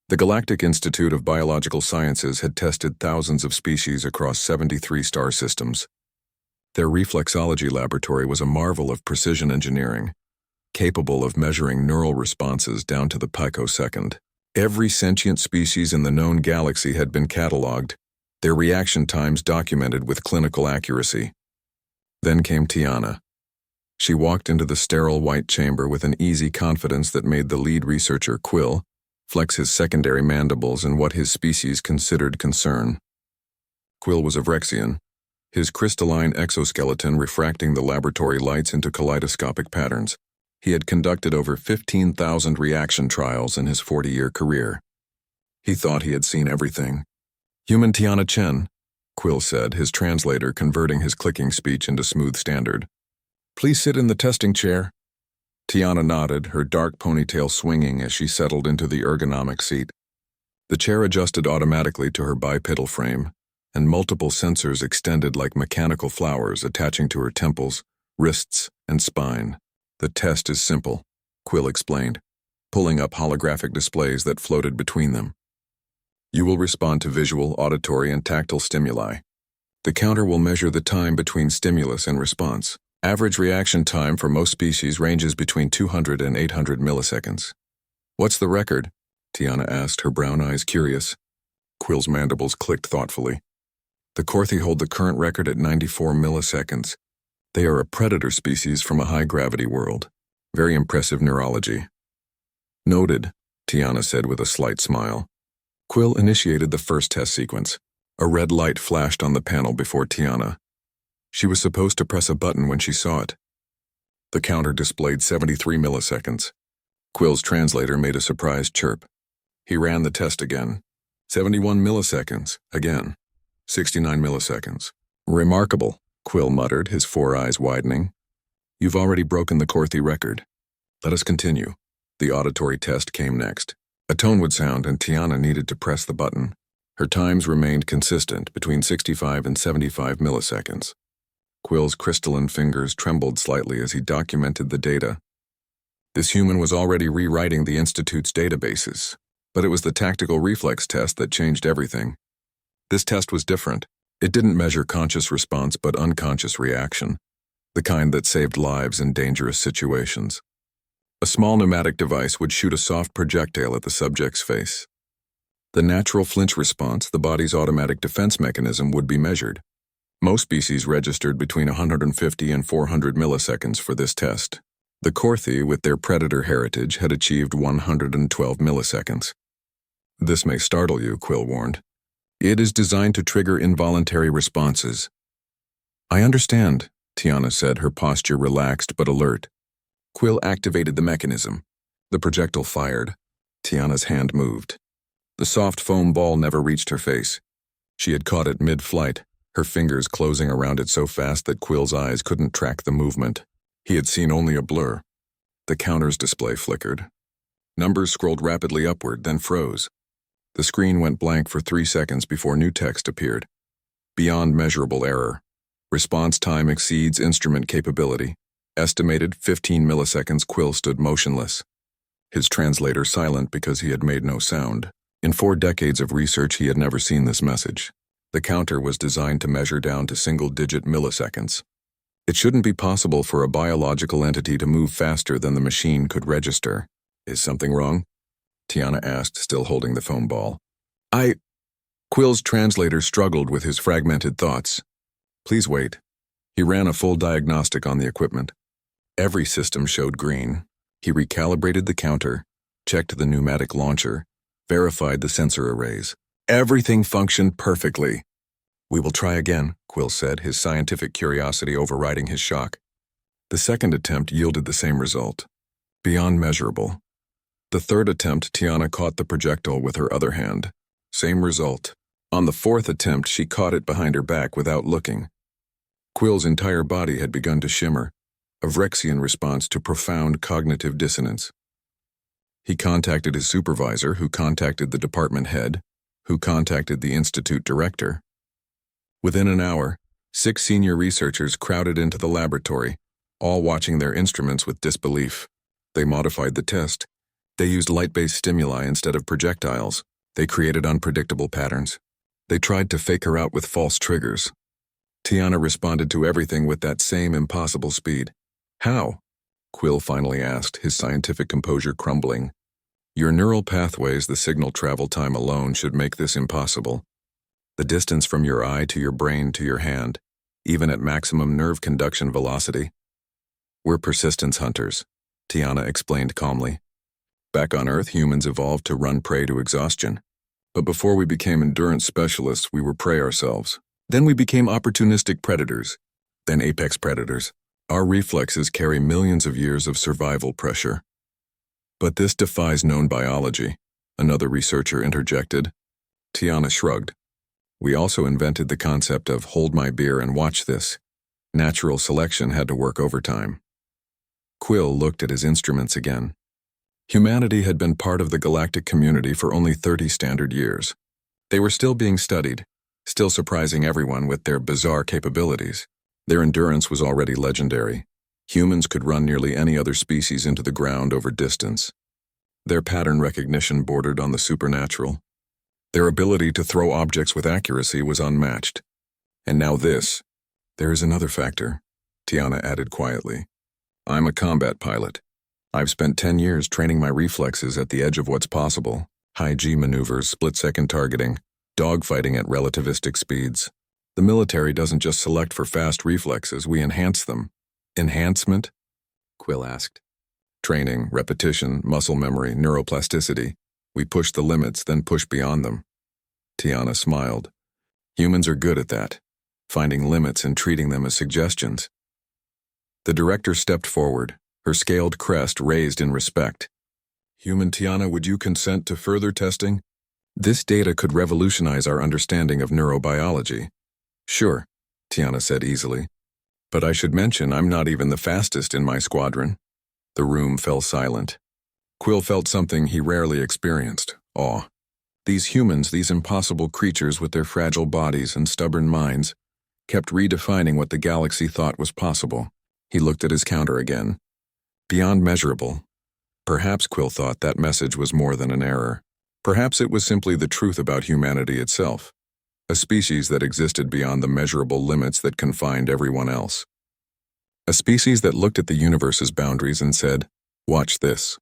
The Galactic Institute of Biological Sciences had tested thousands of species across 73 star systems. Their reflexology laboratory was a marvel of precision engineering, capable of measuring neural responses down to the picosecond. Every sentient species in the known galaxy had been catalogued, their reaction times documented with clinical accuracy. Then came Tiana. She walked into the sterile white chamber with an easy confidence that made the lead researcher, Quill, flex his secondary mandibles in what his species considered concern. Quill was a Vrexian, his crystalline exoskeleton refracting the laboratory lights into kaleidoscopic patterns. He had conducted over 15,000 reaction trials in his 40-year career. He thought he had seen everything. "Human Tiana Chen," Quill said, his translator converting his clicking speech into smooth standard. "Please sit in the testing chair." Tiana nodded, her dark ponytail swinging as she settled into the ergonomic seat. The chair adjusted automatically to her bipedal frame, and multiple sensors extended like mechanical flowers attaching to her temples, wrists, and spine. "The test is simple," Quill explained, pulling up holographic displays that floated between them. "You will respond to visual, auditory, and tactile stimuli. The counter will measure the time between stimulus and response. Average reaction time for most species ranges between 200 and 800 milliseconds. "What's the record?" Tiana asked, her brown eyes curious. Quill's mandibles clicked thoughtfully. "The Korthi hold the current record at 94 milliseconds. They are a predator species from a high-gravity world. Very impressive neurology." "Noted," Tiana said with a slight smile. Quill initiated the first test sequence. A red light flashed on the panel before Tiana. She was supposed to press a button when she saw it. The counter displayed 73 milliseconds. Quill's translator made a surprised chirp. He ran the test again. 71 milliseconds, again. 69 milliseconds. "Remarkable," Quill muttered, his four eyes widening. "You've already broken the Korthi record. Let us continue." The auditory test came next. A tone would sound, and Tiana needed to press the button. Her times remained consistent, between 65 and 75 milliseconds. Quill's crystalline fingers trembled slightly as he documented the data. This human was already rewriting the Institute's databases, but it was the tactical reflex test that changed everything. This test was different. It didn't measure conscious response but unconscious reaction, the kind that saved lives in dangerous situations. A small pneumatic device would shoot a soft projectile at the subject's face. The natural flinch response, the body's automatic defense mechanism, would be measured. Most species registered between 150 and 400 milliseconds for this test. The Korthi, with their predator heritage, had achieved 112 milliseconds. "This may startle you," Quill warned. "It is designed to trigger involuntary responses." "I understand," Tiana said, her posture relaxed but alert. Quill activated the mechanism. The projectile fired. Tiana's hand moved. The soft foam ball never reached her face. She had caught it mid-flight, her fingers closing around it so fast that Quill's eyes couldn't track the movement. He had seen only a blur. The counter's display flickered. Numbers scrolled rapidly upward, then froze. The screen went blank for 3 seconds before new text appeared. "Beyond measurable error. Response time exceeds instrument capability. Estimated 15 milliseconds." Quill stood motionless, his translator silent because he had made no sound. In 4 decades of research, he had never seen this message. The counter was designed to measure down to single-digit milliseconds. It shouldn't be possible for a biological entity to move faster than the machine could register. "Is something wrong?" Tiana asked, still holding the foam ball. Quill's translator struggled with his fragmented thoughts. "Please wait." He ran a full diagnostic on the equipment. Every system showed green. He recalibrated the counter, checked the pneumatic launcher, verified the sensor arrays. Everything functioned perfectly. "We will try again," Quill said, his scientific curiosity overriding his shock. The second attempt yielded the same result. Beyond measurable. The third attempt, Tiana caught the projectile with her other hand. Same result. On the fourth attempt, she caught it behind her back without looking. Quill's entire body had begun to shimmer, a Vrexian response to profound cognitive dissonance. He contacted his supervisor, who contacted the department head, who contacted the institute director. Within an hour, 6 senior researchers crowded into the laboratory, all watching their instruments with disbelief. They modified the test, They used light-based stimuli instead of projectiles. They created unpredictable patterns. They tried to fake her out with false triggers. Tiana responded to everything with that same impossible speed. How? Quill finally asked, his scientific composure crumbling. Your neural pathways, the signal travel time alone should make this impossible. The distance from your eye to your brain to your hand, even at maximum nerve conduction velocity. We're persistence hunters, Tiana explained calmly. Back on Earth, humans evolved to run prey to exhaustion. But before we became endurance specialists, we were prey ourselves. Then we became opportunistic predators, then apex predators. Our reflexes carry millions of years of survival pressure. But this defies known biology, another researcher interjected. Tiana shrugged. We also invented the concept of hold my beer and watch this. Natural selection had to work overtime. Quill looked at his instruments again. Humanity had been part of the galactic community for only 30 standard years. They were still being studied, still surprising everyone with their bizarre capabilities. Their endurance was already legendary. Humans could run nearly any other species into the ground over distance. Their pattern recognition bordered on the supernatural. Their ability to throw objects with accuracy was unmatched. And now this. There is another factor, Tiana added quietly. I'm a combat pilot. I've spent 10 years training my reflexes at the edge of what's possible. High G maneuvers, split-second targeting, dogfighting at relativistic speeds. The military doesn't just select for fast reflexes, we enhance them. Enhancement? Quill asked. Training, repetition, muscle memory, neuroplasticity. We push the limits, then push beyond them. Tiana smiled. Humans are good at that, finding limits and treating them as suggestions. The director stepped forward, her scaled crest raised in respect. Human Tiana, would you consent to further testing? This data could revolutionize our understanding of neurobiology. Sure, Tiana said easily. But I should mention I'm not even the fastest in my squadron. The room fell silent. Quill felt something he rarely experienced, awe. These humans, these impossible creatures with their fragile bodies and stubborn minds, kept redefining what the galaxy thought was possible. He looked at his counter again. Beyond measurable. Perhaps Quill thought that message was more than an error. Perhaps it was simply the truth about humanity itself. A species that existed beyond the measurable limits that confined everyone else. A species that looked at the universe's boundaries and said, watch this.